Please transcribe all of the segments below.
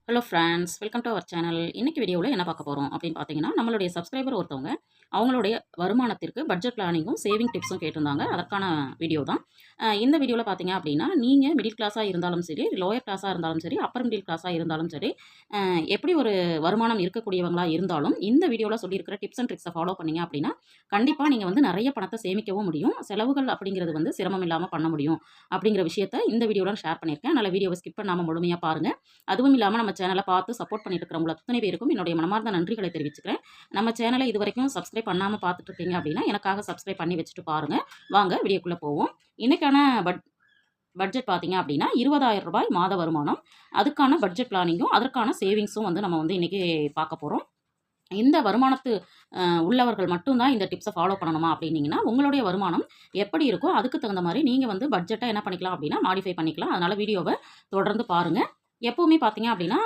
Hello friends, welcome to our channel. இன்னைக்கு வீடியோவில் என்ன பார்க்க போகிறோம் அப்படின்னு பார்த்தீங்கன்னா, நம்மளுடைய சப்ஸ்கிரைபர் ஒருத்தவங்க அவங்களுடைய வருமானத்திற்கு பட்ஜெட் பிளானிங்கும் சேவிங் டிப்ஸும் கேட்டிருந்தாங்க. அதற்கான வீடியோ தான். இந்த வீடியோவில் பார்த்தீங்க அப்படின்னா, நீங்கள் மிடில் கிளாஸாக இருந்தாலும் சரி, லோயர் கிளாஸாக இருந்தாலும் சரி, அப்பர் மிடில் கிளாஸாக இருந்தாலும் சரி, எப்படி ஒரு வருமானம் இருக்கக்கூடியவங்களா இருந்தாலும் இந்த வீடியோவில் சொல்லியிருக்கிற டிப்ஸ் அண்ட் ட்ரிக்ஸை ஃபாலோ பண்ணீங்க அப்படின்னா, கண்டிப்பாக நீங்கள் வந்து நிறைய பணத்தை சேமிக்கவும் முடியும். செலவுகள் அப்படிங்கிறது வந்து சிரமம் இல்லாமல் பண்ண முடியும் அப்படிங்கிற விஷயத்தை இந்த வீடியோவில் ஷேர் பண்ணியிருக்கேன். அதனால் வீடியோவை ஸ்கிப் பண்ணாமல் முழுமையாக பாருங்கள். அதுவும் இல்லாமல் நம்ம சேனலை பார்த்து சப்போர்ட் பண்ணிட்டு இருக்கிறவங்க அத்தனை பேருக்கும் என்னுடைய மனமார்ந்த நன்றிகளை தெரிவிச்சுக்கிறேன். நம்ம சேனலை இது வரைக்கும் சப்ஸ்கிரைப் பண்ணாமல் பார்த்துட்டு இருக்கீங்க அப்படின்னா எனக்காக சப்ஸ்கிரைப் பண்ணி வச்சுட்டு பாருங்கள். வாங்க வீடியோக்குள்ளே போவோம். இன்னைக்கான பட்ஜெட் பார்த்தீங்க அப்படின்னா ரூ. 20,000 மாத வருமானம். அதுக்கான பட்ஜெட் பிளானிங்கும் அதற்கான சேவிங்ஸும் வந்து நம்ம வந்து இன்றைக்கி பார்க்க போகிறோம். இந்த வருமானத்து உள்ளவர்கள் மட்டும்தான் இந்த டிப்ஸை ஃபாலோ பண்ணணுமா அப்படின்னீங்கன்னா, உங்களுடைய வருமானம் எப்படி இருக்கோ அதுக்கு தகுந்த மாதிரி நீங்கள் வந்து பட்ஜெட்டை என்ன பண்ணிக்கலாம் அப்படின்னா மாடிஃபை பண்ணிக்கலாம். அதனால் வீடியோவை தொடர்ந்து பாருங்கள். எப்பவுமே பார்த்தீங்க அப்படின்னா,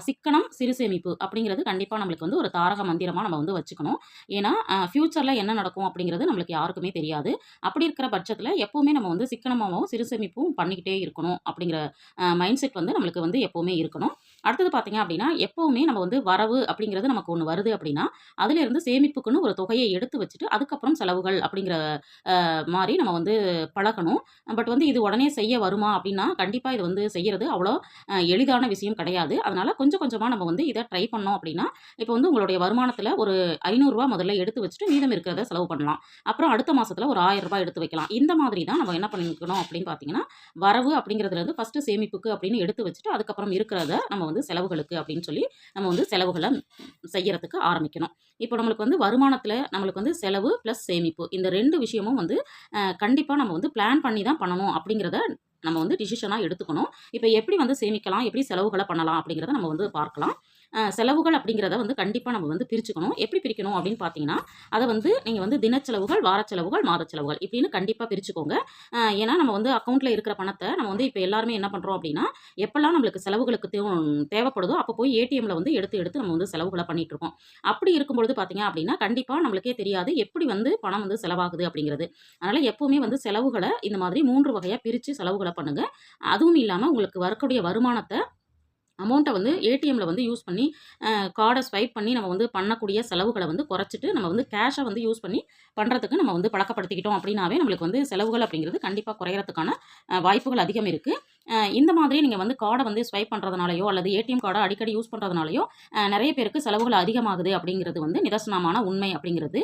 சிக்கனம், சிறு சேமிப்பு அப்படிங்கிறது கண்டிப்பா நம்மளுக்கு வந்து ஒரு தாரக மந்திரமா நம்ம வந்து வச்சுக்கணும். ஏன்னா, ஃபியூச்சர்ல என்ன நடக்கும் அப்படிங்கிறது நம்மளுக்கு யாருக்குமே தெரியாது. அப்படி இருக்கிற பட்சத்தில எப்பவுமே நம்ம வந்து சிக்கனமாவும், சிறு சேமிப்பும் பண்ணிக்கிட்டே இருக்கணும் அப்படிங்கிற மைண்ட் செட் வந்து நம்மளுக்கு வந்து எப்பவுமே இருக்கணும். அடுத்தது பார்த்தீங்க அப்படின்னா, எப்பவுமே நம்ம வந்து வரவு அப்படிங்கிறது நமக்கு ஒண்ணு வருது அப்படின்னா, அதிலேருந்து சேமிப்புக்குன்னு ஒரு தொகையை எடுத்து வச்சுட்டு, அதுக்கப்புறம் செலவுகள் அப்படிங்கிற மாரி நம்ம வந்து பழகணும். பட் வந்து இது உடனே செய்ய வருமா அப்படின்னா, கண்டிப்பா இது வந்து செய்யறது அவ்வளோ எளிதான விஷயம் கிடையாது. அதனால கொஞ்சம் கொஞ்சமா நம்ம வந்து இதை ட்ரை பண்ணோம் அப்படின்னா, இப்போ வந்து உங்களுடைய வருமானத்தில ஒரு ரூ. 500 முதல்ல எடுத்து வச்சுட்டு மீதம் இருக்கிறத செலவு பண்ணலாம். அப்புறம் அடுத்த மாசத்துல ஒரு ரூ. 1000 எடுத்து வைக்கலாம். இந்த மாதிரி தான் நம்ம என்ன பண்ணிக்கணும் அப்படின்னு பார்த்தீங்கன்னா, வரவு அப்படிங்கிறதுலேருந்து ஃபர்ஸ்ட்டு சேமிப்புக்கு அப்படின்னு எடுத்து வச்சுட்டு, அதுக்கப்புறம் இருக்கிறத நம்ம வந்து செலவுகளுக்கு அப்படின்னு சொல்லி நம்ம வந்து செலவுகள செய்யறதுக்கு ஆரம்பிக்கணும். இப்போ நம்மளுக்கு வந்து வருமானத்தில நம்மளுக்கு வந்து செலவு ப்ளஸ் சேமிப்பு இந்த 2 விஷயமும் வந்து கண்டிப்பா நம்ம வந்து பிளான் பண்ணி தான் பண்ணணும் அப்படிங்கிறத நம்ம வந்து டிசிஷனா எடுத்துக்கணும். இப்போ எப்படி வந்து சேமிக்கலாம், எப்படி செலவுகள பண்ணலாம் அப்படிங்கிறத நம்ம வந்து பார்க்கலாம். செலவுகள் அப்படிங்கிறத வந்து கண்டிப்பா நம்ம வந்து பிரிச்சுக்கணும். எப்படி பிரிக்கணும் அப்படின்னு பார்த்தீங்கன்னா, அத வந்து நீங்க வந்து தினச்செலவுகள், வாரச் செலவுகள், மாதச் செலவுகள் இப்படின்னு கண்டிப்பா பிரிச்சுக்கோங்க. ஏன்னா நம்ம வந்து அக்கவுண்ட்ல இருக்கிற பணத்த நம்ம வந்து இப்ப எல்லாருமே என்ன பண்றோம் அப்படின்னா, எப்பல்லாம் நம்மளுக்கு செலவுகளுக்கு தேவைப்படுதோ அப்ப போய் ஏடிஎம்ல வந்து எடுத்து எடுத்து நம்ம வந்து செலவுகள பண்ணிட்டு இருக்கோம். அப்படி இருக்கும்பொழுது பார்த்தீங்க அப்படின்னா, கண்டிப்பா நம்மளுக்கே தெரியாது எப்படி வந்து பணம் வந்து செலவாகுது அப்படிங்கிறது. அதனால எப்பவுமே வந்து செலவுகள இந்த மாதிரி 3 வகையா பிரிச்சு செலவுகள பண்ணுங்க. அதுவும் இல்லாம உங்களுக்கு வரக்கூடிய வருமானத்த அமௌண்ட்ட வந்து ஏடிஎம்ல வந்து யூஸ் பண்ணி கார்டை ஸ்வைப் பண்ணி நம்ம வந்து பண்ணக்கூடிய செலவுகள வந்து குறைச்சிட்டு, நம்ம வந்து கேஷை வந்து யூஸ் பண்ணி பண்ணுறதுக்கு நம்ம வந்து பழக்கப்படுத்திக்கிட்டோம் அப்படின்னாவே, நம்மளுக்கு வந்து செலவுகள் அப்படிங்கிறது கண்டிப்பா குறையறதுக்கான வாய்ப்புகள் அதிகம் இருக்கு. இந்த மாதிரி நீங்க வந்து கார்டை வந்து ஸ்வைப் பண்ணுறதுனாலயோ, அல்லது ஏடிஎம் கார்டை அடிக்கடி யூஸ் பண்ணுறதுனாலயோ, நெறைய பேருக்கு செலவுகள் அதிகமாகுது அப்படிங்கிறது வந்து நிதர்சனமான உண்மை அப்படிங்கிறது.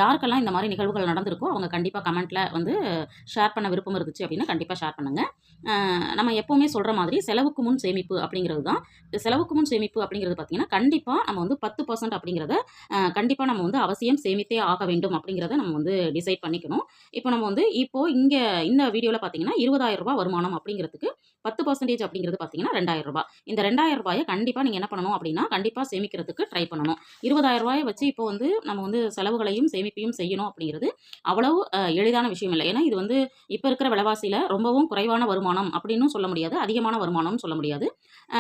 யாருக்கெல்லாம் இந்த மாதிரி நிகழ்வுகள் நடந்திருக்கோ, அவங்க கண்டிப்பா கமெண்ட்ல வந்து ஷேர் பண்ண விருப்பம் இருந்துச்சு அப்படின்னா, கண்டிப்பா ஷேர் பண்ணுங்க. நம்ம எப்பவுமே சொல்ற மாதிரி செலவுக்கு முன் சேமிப்பு அப்படிங்கிறது தான். செலவுக்கு முன் சேமிப்பு அப்படிங்கிறது பார்த்தீங்கன்னா, கண்டிப்பா நம்ம வந்து 10% அப்படிங்கிறத கண்டிப்பா நம்ம வந்து அவசியம் சேமித்தே ஆக வேண்டும் அப்படிங்கிறத நம்ம வந்து டிசைட் பண்ணிக்கணும். இப்போ நம்ம வந்து இங்க இந்த வீடியோல பார்த்தீங்கன்னா, ரூ. 20,000 வருமானம் அப்படிங்கிறதுக்கு 10% அப்படிங்கிறது பார்த்தீங்கன்னா, ரூ. 2,000. இந்த ரூ. 2,000 கண்டிப்பா நீங்க என்ன பண்ணணும் அப்படின்னா, கண்டிப்பா சேமிக்கிறதுக்கு ட்ரை பண்ணணும். ரூ. 20,000 வச்சு இப்போ வந்து நம்ம வந்து செலவுகளையும், சேமிப்பையும் செய்யணும் அப்படிங்கிறது அவ்வளவு எளிதான விஷயம் இல்ல. ஏன்னா இது வந்து இப்ப இருக்கிற விலைவாசியில ரொம்பவும் குறைவான வருமானம் அப்படின்னும் சொல்ல முடியாது. அதிகமான வருமானம்னு சொல்ல முடியாது.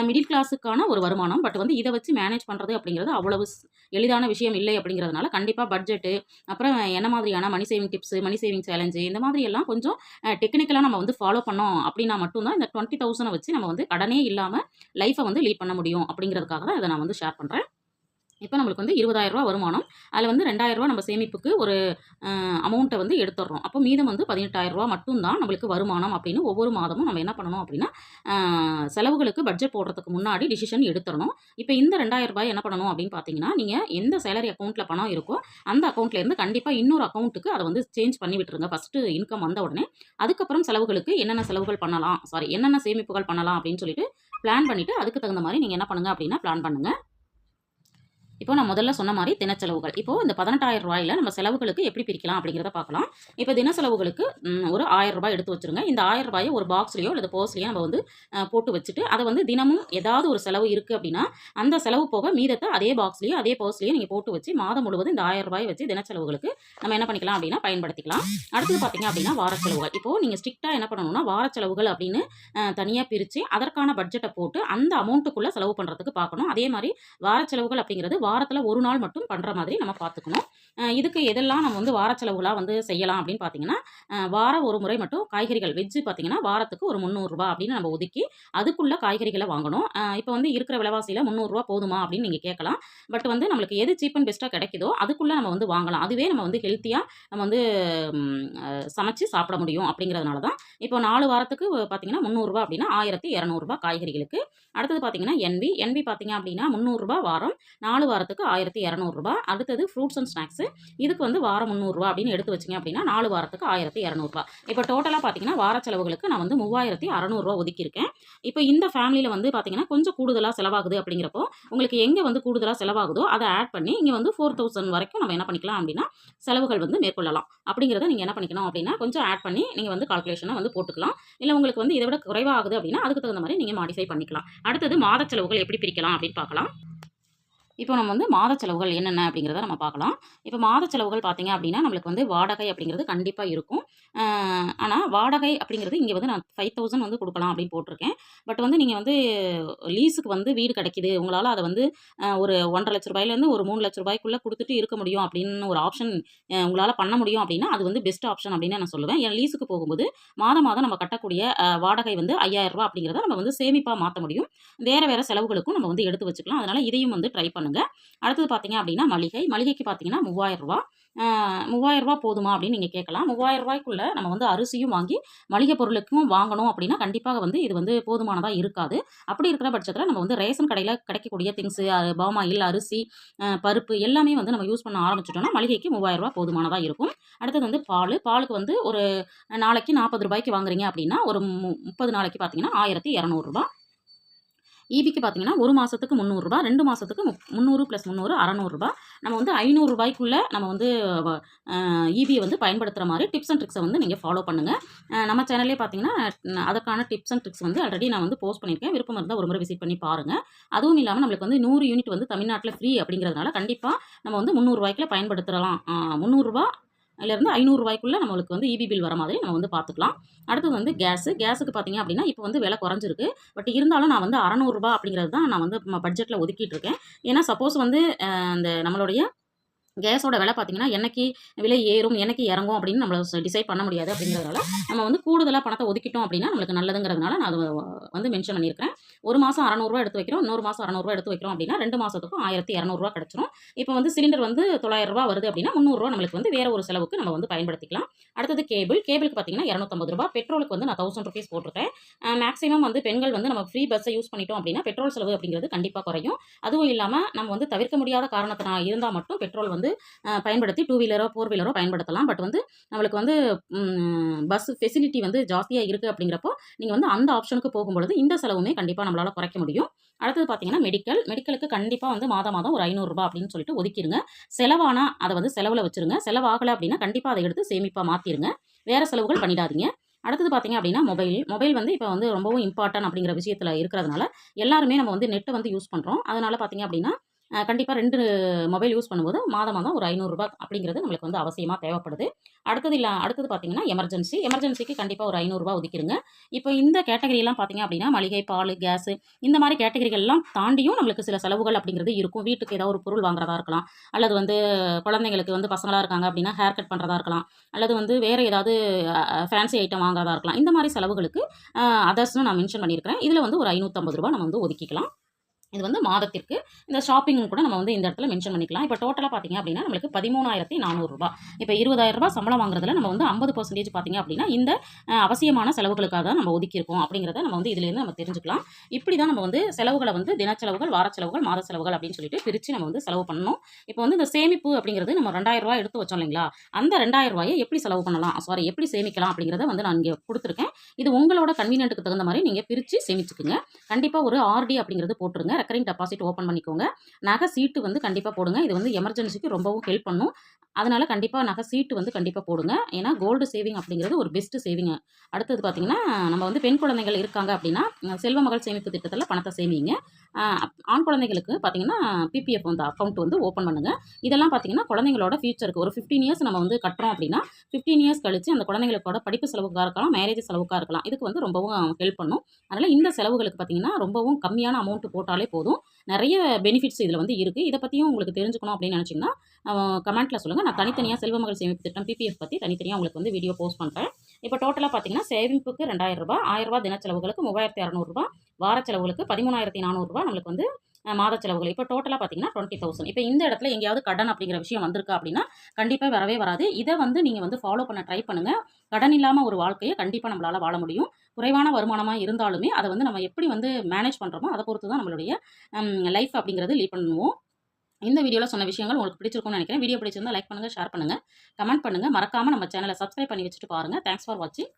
மிடில் கிளாஸுக்கான ஒரு வருமானம். பட் வந்து இத வச்சு மேனேஜ் பண்றது அப்படிங்கிறது அவ்வளவு எளிதான விஷயம் இல்லை அப்படிங்கிறதுனால, கண்டிப்பா பட்ஜெட்டு, அப்புறம் என்ன மாதிரியான money saving tips, money saving challenge இந்த மாதிரி எல்லாம் கொஞ்சம் டெக்னிக்கலா நம்ம வந்து ஃபாலோ பண்ணோம் அப்படின்னா மட்டும் தான் இந்த 20,000 வச்சு நம்ம வந்து கடனே இல்லாம லைஃப வந்து லீட் பண்ண முடியும் அப்படிங்கிறதுக்காக தான் இத நான் வந்து ஷேர் பண்றேன். இப்போ நம்மளுக்கு வந்து ரூ. 20,000 வருமானம். அதில வந்து ரூ. 2,000 நம்ம சேமிப்புக்கு ஒரு அமௌண்ட்ட வந்து எடுத்துடுறோம். அப்போ மீதம் வந்து ரூ. 18,000 மட்டும் தான் நம்மளுக்கு வருமானம் அப்படின்னு ஒவ்வொரு மாதமும் நம்ம என்ன பண்ணணும் அப்படின்னா, செலவுகளுக்கு பட்ஜெட் போடுறதுக்கு முன்னாடி டிசிஷன் எடுத்துறணும். இப்போ இந்த ரூ. 2,000 என்ன பண்ணணும் அப்படின்னு பார்த்தீங்கன்னா, நீங்க எந்த சேலரி அக்கவுண்ட்ல பணம் இருக்கோ, அந்த அக்கவுண்ட்லேருந்து கண்டிப்பா இன்னொரு அக்கவுண்ட்டுக்கு அத வந்து சேஞ்ச் பண்ணி விட்டுருங்க. ஃபர்ஸ்ட்டு இன்கம் வந்த உடனே. அதுக்கப்புறம் செலவுகளுக்கு என்னென்ன செலவுகள் பண்ணலாம், என்னென்ன சேமிப்புகள் பண்ணலாம் அப்படின்னு சொல்லிட்டு பிளான் பண்ணிட்டு, அதுக்கு தகுந்த மாரி நீங்க என்ன பண்ணுங்க அப்படின்னா பிளான் பண்ணுங்க. இப்போ நான் முதல்ல சொன்ன மாரி தினச்செலவுகள். இப்போ இந்த ரூ. 18,000 நம்ம செலவுகளுக்கு எப்படி பிரிக்கலாம் அப்படிங்கிறத பார்க்கலாம். இப்போ தின செலவுகளுக்கு ஒரு ரூ. 1,000 எடுத்து வச்சுருங்க. இந்த ரூ. 1,000 ஒரு பாக்ஸ்லயோ அல்லது பர்ஸ்லயோ நம்ம வந்து போட்டு வச்சுட்டு, அத வந்து தினமும் ஏதாவது ஒரு செலவு இருக்கு அப்படின்னா, அந்த செலவு போக மீதத்த அதே பாக்ஸ்லயோ, அதே பர்ஸ்லயோ நீங்க போட்டு வச்சு மாதம் முழுவதும் இந்த ரூ. 1,000 வச்சு தினச்செலவுகளுக்கு நம்ம என்ன பண்ணிக்கலாம் அப்படின்னா பயன்படுத்திக்கலாம். அடுத்தது பார்த்தீங்க அப்படின்னா வாரச் செலவுகள். இப்போ நீங்க ஸ்ட்ரிக்ட்டா என்ன பண்ணணும்னா, வாரச் செலவுகள் அப்படின்னு தனியா பிரிச்சு, அதற்கான பட்ஜெட்ட போட்டு அந்த அமௌண்ட்டுக்குள்ள செலவு பண்றதுக்கு பார்க்கணும். அதே மாரி வாரச் செலவுகள் அப்படிங்கிறது வாரத்தில் ஒரு நாள் மட்டும் பண்ணுற மாதிரி நம்ம பார்த்துக்கணும். இதுக்கு எதெல்லாம் நம்ம வந்து வார செலவுகளாக வந்து செய்யலாம் அப்படின்னு பார்த்தீங்கன்னா, வாரம் ஒரு முறை மட்டும் காய்கறிகள் வெஜ்ஜு பார்த்தீங்கன்னா வாரத்துக்கு ஒரு ரூ. 300 அப்படின்னு நம்ம ஒதுக்கி அதுக்குள்ள காய்கறிகளை வாங்கணும். இப்போ வந்து இருக்கிற விலைவாசியில் ரூ. 300 போதுமா அப்படின்னு நீங்கள் கேட்கலாம். பட் வந்து நம்மளுக்கு எது சீப் அண்ட் பெஸ்ட்டாக கிடைக்குதோ அதுக்குள்ளே நம்ம வந்து வாங்கலாம். அதுவே நம்ம வந்து ஹெல்த்தியாக நம்ம வந்து சமைச்சு சாப்பிட முடியும் அப்படிங்கிறதுனால தான். இப்போ 4 வாரத்துக்கு பார்த்தீங்கன்னா ரூ. 300 அப்படின்னா ரூ. 1200 காய்கறிகளுக்கு. அடுத்தது பார்த்தீங்கன்னா என்பி பார்த்தீங்க அப்படின்னா ரூ. 300 வாரம், 4 வாரத்துக்கு ரூ. 1200. அடுத்தது ஃப்ரூட்ஸ் அண்ட் ஸ்நாக்ஸு, இதுக்கு வந்து வாரம் ரூ. 300 அப்படின்னு எடுத்து வச்சிங்க அப்படின்னா 4 வாரத்துக்கு ரூ. 1200. இப்போ டோட்டலாக பார்த்தீங்கன்னா வார செலவுகளுக்கு நான் வந்து ரூ. 3600 ஒதுக்கியிருக்கேன். இப்போ இந்த ஃபேமிலியில் வந்து பார்த்தீங்கன்னா கொஞ்சம் கூடுதலாக செலவாகுது அப்படிங்கிறப்போ உங்களுக்கு எங்கே வந்து கூடுதலாக செலவாகுதோ அதை ஆட் பண்ணி இங்கே வந்து 4000 வரைக்கும் நம்ம என்ன பண்ணிக்கலாம் அப்படின்னா செலவுகள் வந்து மேற்கொள்ளலாம். அப்படிங்கிறத நீங்கள் என்ன பண்ணிக்கணும் அப்படின்னா கொஞ்சம் ஆட் பண்ணி நீங்கள் வந்து கால்குலேஷனை வந்து போட்டுக்கலாம். இல்லை உங்களுக்கு வந்து இதை விட குறைவாகுது அப்படின்னா அதுக்கு தகுந்த மாதிரி நீங்கள் மாடிஃபை பண்ணிக்கலாம். அடுத்தது மாத செலவுகள் எப்படி பிரிக்கலாம் அப்படின்னு பார்க்கலாம். இப்போ நம்ம வந்து மாத செலவுகள் என்னென்ன அப்படிங்கிறத நம்ம பார்க்கலாம். இப்போ மாத செலவுகள் பார்த்தீங்க அப்படின்னா நம்மளுக்கு வந்து வாடகை அப்படிங்கிறது கண்டிப்பாக இருக்கும். ஆனால் வாடகை அப்படிங்கிறது இங்கே வந்து நான் 5000 வந்து கொடுக்கலாம் அப்படின்னு போட்டிருக்கேன். பட் வந்து நீங்கள் வந்து லீஸுக்கு வந்து வீடு கிடைக்குது, உங்களால் அதை வந்து ஒரு 1,50,000 ஒரு 3,00,000 கொடுத்துட்டு இருக்க முடியும் அப்படின்னு ஒரு ஆப்ஷன் உங்களால் பண்ண முடியும் அப்படின்னா அது வந்து பெஸ்ட் ஆப்ஷன் அப்படின்னு நான் சொல்லுவேன். ஏன் லீஸுக்கு போகும்போது மாதம் மாதம் நம்ம கட்டக்கூடிய வாடகை வந்து ரூ. 5000 அப்படிங்கிறத நம்ம வந்து சேமிப்பாக மாற்ற முடியும். வேறு செலவுகளுக்கும் நம்ம வந்து எடுத்து வச்சுக்கலாம். அதனால் இதையும் வந்து ட்ரை பண்ணுங்கள். அடுத்தது பார்த்தீங்க அப்படின்னா மளிகைக்கு பார்த்தீங்கன்னா ரூ. 3000. ரூ. 3000 போதுமா அப்படின்னு நீங்கள் கேட்கலாம். ரூ. 3000க்குள்ள நம்ம வந்து அரிசியும் வாங்கி மளிகை பொருளுக்கும் வாங்கணும் அப்படின்னா கண்டிப்பாக வந்து இது வந்து போதுமானதாக இருக்காது. அப்படி இருக்கிற பட்சத்தில் நம்ம வந்து ரேஷன் கடையில் கிடைக்கக்கூடிய திங்ஸு, பாமாயில், அரிசி, பருப்பு எல்லாமே வந்து நம்ம யூஸ் பண்ண ஆரம்பிச்சிட்டோம்னா மளிகைக்கு ரூ. 3000 போதுமானதாக இருக்கும். அடுத்தது வந்து பாலுக்கு வந்து ஒரு நாளைக்கு ரூ. 40 வாங்குறீங்க அப்படின்னா ஒரு 30 நாளைக்கு பார்த்தீங்கன்னா ரூ. 1200. ஈபிக்கு பார்த்தீங்கன்னா ஒரு மாதத்துக்கு ரூ. 300, 2 மாதத்துக்கு 300 + 300 600. நம்ம வந்து ரூ. 500க்குள்ளே நம்ம வந்து ஈபியை வந்து பயன்படுத்துகிற மாதிரி டிப்ஸ் அண்ட் ட்ரிக்ஸை வந்து நீங்கள் ஃபாலோ பண்ணுங்கள். நம்ம சேனல்லே பார்த்தீங்கன்னா அதற்கான டிப்ஸ் அண்ட் ட்ரிக்ஸ் வந்து ஆல்ரெடி நான் வந்து போஸ்ட் பண்ணியிருக்கேன். விருப்பம் இருந்தால் ஒரு முறை விசிட் பண்ணி பாருங்கள். அதுவும் இல்லாமல் நம்மளுக்கு வந்து 100 யூனிட் வந்து தமிழ்நாட்டில் ஃப்ரீ அப்படிங்கிறதுனால கண்டிப்பாக நம்ம வந்து ரூ. 300 பயன்படுத்தலாம். ரூ. 300 இருந்து ரூ. 500 நம்மளுக்கு வந்து ஈபி பில் வர மாதிரி நம்ம வந்து பார்த்துக்கலாம். அடுத்தது வந்து கேஸுக்கு பார்த்தீங்க அப்படின்னா இப்போ வந்து விலை குறைஞ்சிருக்கு. பட் இருந்தாலும் நான் வந்து ரூ. 600 அப்படிங்கிறது தான் நான் வந்து பட்ஜெட்டில் ஒதுக்கிட்டு இருக்கேன். ஏன்னா சப்போஸ் வந்து அந்த நம்மளுடைய கேஸோட விலை பார்த்தீங்கன்னா என்னைக்கு விலை ஏறும் என்னைக்கு இறங்கும் அப்படின்னு நம்மள டிசைட் பண்ண முடியாது. அப்படிங்கிறதுனால நம்ம வந்து கூடுதலாக பணத்தை ஒதுக்கிட்டோம் அப்படின்னா நம்மளுக்கு நல்லதுங்கிறதுனால நான் அது வந்து மென்ஷன் பண்ணியிருக்கிறேன். ஒரு மாதம் ரூ. 600 எடுத்து வைக்கிறோம், இன்னொரு மாதம் ரூ. 600 எடுத்து வைக்கிறோம் அப்படின்னா 2 மாதத்துக்கும் ரூ. 1200 கிடச்சிரும். இப்போ வந்து சிலிண்டர் வந்து ரூ. 900 வருது அப்படின்னா ரூ. 300 நம்மளுக்கு வந்து வேறு ஒரு செலவுக்கு நம்ம வந்து பயன்படுத்திக்கலாம். அடுத்தது கேபிளுக்கு பார்த்தீங்கன்னா ரூ. 250. பெட்ரோலுக்கு வந்து நான் ₹1000 போட்டிருக்கேன். மேக்ஸிமம் வந்து பெண்கள் வந்து நம்ம ஃப்ரீ பஸ்ஸை யூஸ் பண்ணிட்டோம் அப்படின்னா பெட்ரோல் செலவு அப்படிங்கிறது கண்டிப்பாக குறையும். அதுவும் இல்லாமல் நம்ம வந்து தவிர்க்க முடியாத காரணத்தினால் இருந்தால் மட்டும் பெட்ரோல் வந்து பயன்படுத்தி 2 வீலரோ 4 வீலரோ பயன்படுத்தலாம். பட் வந்து நம்மளுக்கு வந்து பஸ் ஃபெசிலிட்டி வந்து ஜாஸ்தியாக இருக்குது அப்படிங்கிறப்போ நீங்கள் வந்து அந்த ஆப்ஷனுக்கு போகும்பொழுது இந்த செலவுமே கண்டிப்பாக நம்மளால் குறைக்க முடியும். அடுத்தது பார்த்தீங்கன்னா மெடிக்கலுக்கு கண்டிப்பாக வந்து மாதம் ஒரு ரூ. 500 அப்படின்னு சொல்லிட்டு ஒதுக்கிடுங்க. செலவானா அதை வந்து செலவில் வச்சுருங்க. செலவாகலை அப்படின்னா கண்டிப்பாக அதை எடுத்து சேமிப்பாக மாற்றிடுங்க. வேறு செலவுகள் பண்ணிடாதீங்க. அடுத்தது பார்த்தீங்க அப்படின்னா மொபைல் வந்து இப்போ வந்து ரொம்பவும் இம்பார்ட்டன்ட் அப்படிங்கிற விஷயத்தில் இருக்கிறதுனால எல்லாருமே நம்ம வந்து நெட்டை வந்து யூஸ் பண்ணுறோம். அதனால் பார்த்தீங்க அப்படின்னா கண்டிப்பாக 2 மொபைல் யூஸ் பண்ணும்போது மாதம் ஒரு ரூ. 500 அப்படிங்கிறது நம்மளுக்கு வந்து அவசியமாக தேவைப்படுது. அடுத்தது பார்த்தீங்கன்னா எமர்ஜென்சிக்கு கண்டிப்பாக ஒரு ரூ. 500 ஒதுக்கிடுங்க. இப்போ இந்த கேட்டகரியெல்லாம் பார்த்தீங்க அப்படின்னா மளிகை, பால், கேஸு இந்த மாதிரி கேட்டகரிகள்லாம் தாண்டியும் நம்மளுக்கு சில செலவுகள் அப்படிங்கிறது இருக்கும். வீட்டுக்கு ஏதாவது ஒரு பொருள் வாங்குறதா இருக்கலாம், அல்லது வந்து குழந்தைங்களுக்கு வந்து பசங்களாக இருக்காங்க அப்படின்னா ஹேர் கட் பண்ணுறதா இருக்கலாம், அல்லது வந்து வேறு ஏதாவது ஃபேன்சி ஐட்டம் வாங்குறதா இருக்கலாம். இந்த மாதிரி செலவுகளுக்கு அதர்ஸ்னு நான் மென்ஷன் பண்ணியிருக்கிறேன். இதில் வந்து ஒரு ரூ. 550 நம்ம வந்து ஒதுக்கிக்கலாம். இது வந்து மாதத்திற்கு. இந்த ஷாப்பிங் கூட நம்ம வந்து இந்த இடத்துல மென்ஷன் பண்ணிக்கலாம். இப்போ டோட்டலாக பார்த்தீங்க அப்படின்னா நம்மளுக்கு ரூ. 13,400. இப்போ ரூ. 20,000 சம்பளம் வாங்குறதுல நம்ம வந்து 50% பார்த்தீங்க அப்படின்னா இந்த அவசியமான செலவுகளுக்காக தான் நம்ம ஒதுக்கியிருக்கோம் அப்படிங்கிறத நம்ம வந்து இதுலேருந்து நம்ம தெரிஞ்சுக்கலாம். இப்படி தான் நம்ம வந்து செலவுகளை வந்து தினச்செலவுகள், வார செலவுகள், மாத செலவுகள் அப்படின்னு சொல்லிட்டு பிரித்து நம்ம வந்து செலவு பண்ணணும். இப்போ வந்து இந்த சேமிப்பு அப்படிங்கிறது நம்ம ரூ. 2,000 எடுத்து வச்சோம் இல்லைங்களா, அந்த ரூ. 2,000 எப்படி செலவு பண்ணலாம், எப்படி சேமிக்கலாம் அப்படிங்கிறத வந்து நான் இங்கே கொடுத்துருக்கேன். இது உங்களோட கன்வீனியன்ட்டுக்கு தகுந்த மாதிரி நீங்கள் பிரித்து சேமிச்சுக்குங்க. கண்டிப்பாக ஒரு ஆர்டி அப்படிங்கிறது போட்டுருங்க. ரெக்கரிங் டெபாசிட் ஓப்பன் பண்ணிக்கோங்க. நகை சீட்டு வந்து கண்டிப்பாக போடுங்க. இது வந்து எமர்ஜென்சிக்கு ரொம்பவும் ஹெல்ப் பண்ணும். அதனால் கண்டிப்பாக நகை சீட்டு வந்து கண்டிப்பாக போடுங்க. ஏன்னா கோல்டு சேவிங் அப்படிங்கிறது ஒரு பெஸ்ட் சேவிங். அடுத்தது பார்த்தீங்கன்னா நம்ம வந்து பெண் குழந்தைகள் இருக்காங்க அப்படின்னா செல்வ மகள் சேமிப்பு திட்டத்தில் பணத்தை சேமிங்க. ஆண் குழந்தைகளுக்கு பார்த்தீங்கன்னா பிபிஎஃப் வந்து அக்கௌண்ட் வந்து ஓப்பன் பண்ணுங்கள். இதெல்லாம் பார்த்தீங்கன்னா குழந்தைங்களோட ஃபியூச்சருக்கு ஒரு 15 இயர்ஸ் நம்ம வந்து கட்டுறோம் அப்படின்னா 15 இயர்ஸ் கழிச்சு அந்த குழந்தைங்களோட படிப்பு செலவுக்காக இருக்கலாம், மேரேஜ் செலவுக்காக இருக்கலாம். இதுக்கு வந்து ரொம்பவும் ஹெல்ப் பண்ணும். அதனால் இந்த செலவுகளுக்கு பார்த்தீங்கன்னா ரொம்பவும் கம்மியான அமௌண்ட் போட்டாலே போதும். நிறைய பெனிஃபிட்ஸ் இதில் வந்து இருக்குது. இதை பற்றியும் உங்களுக்கு தெரிஞ்சுக்கணும் அப்படின்னு நினச்சிங்கன்னா கமெண்ட்டில் சொல்லுங்கள். நான் தனித்தனியாக செல்வமகள் சேமிப்பு திட்டம் பிபிஎஃப் பற்றி தனித்தனியாக உங்களுக்கு வந்து வீடியோ போஸ்ட் பண்ணுறேன். இப்போ டோட்டலாக பார்த்தீங்கன்னா சேமிப்புக்கு ரூ. 2000, ரூ. 1000 தின செலவுகளுக்கு ரூ. 3600, வார செலவுகளுக்கு ரூ. 13,400 நம்மளுக்கு வந்து மாத செலவுகள். இப்போ டோட்டலாக பார்த்தீங்கன்னா 20,000. இப்போ இந்த இடத்துல எங்கேயாவது கடன் அப்படிங்கிற விஷயம் வந்திருக்கா அப்படின்னா கண்டிப்பாக வரவே வராது. இதை வந்து நீங்கள் வந்து ஃபாலோ பண்ண ட்ரை பண்ணுங்கள். கடன் இல்லாமல் ஒரு வாழ்க்கையை கண்டிப்பாக நம்மளால் வாழ முடியும். குறைவான வருமானமாக இருந்தாலுமே அதை வந்து நம்ம எப்படி வந்து மேனேஜ் பண்ணுறோமோ அதை பொறுத்து தான் நம்மளுடைய லைஃப் அப்படிங்கிறது லீட் பண்ணுவோம். இந்த வீடியோவில் சொன்ன விஷயங்கள் உங்களுக்கு பிடிச்சிருக்கும்னு நினைக்கிறேன். வீடியோ பிடிச்சிருந்தா லைக் பண்ணுங்கள், ஷேர் பண்ணுங்கள், கமெண்ட் பண்ணுங்கள். மறக்காமல் நம்ம சேனலை சப்ஸ்கிரைப் பண்ணி வச்சுட்டு பாருங்கள். தேங்க்ஸ் ஃபார் வாட்சிங்.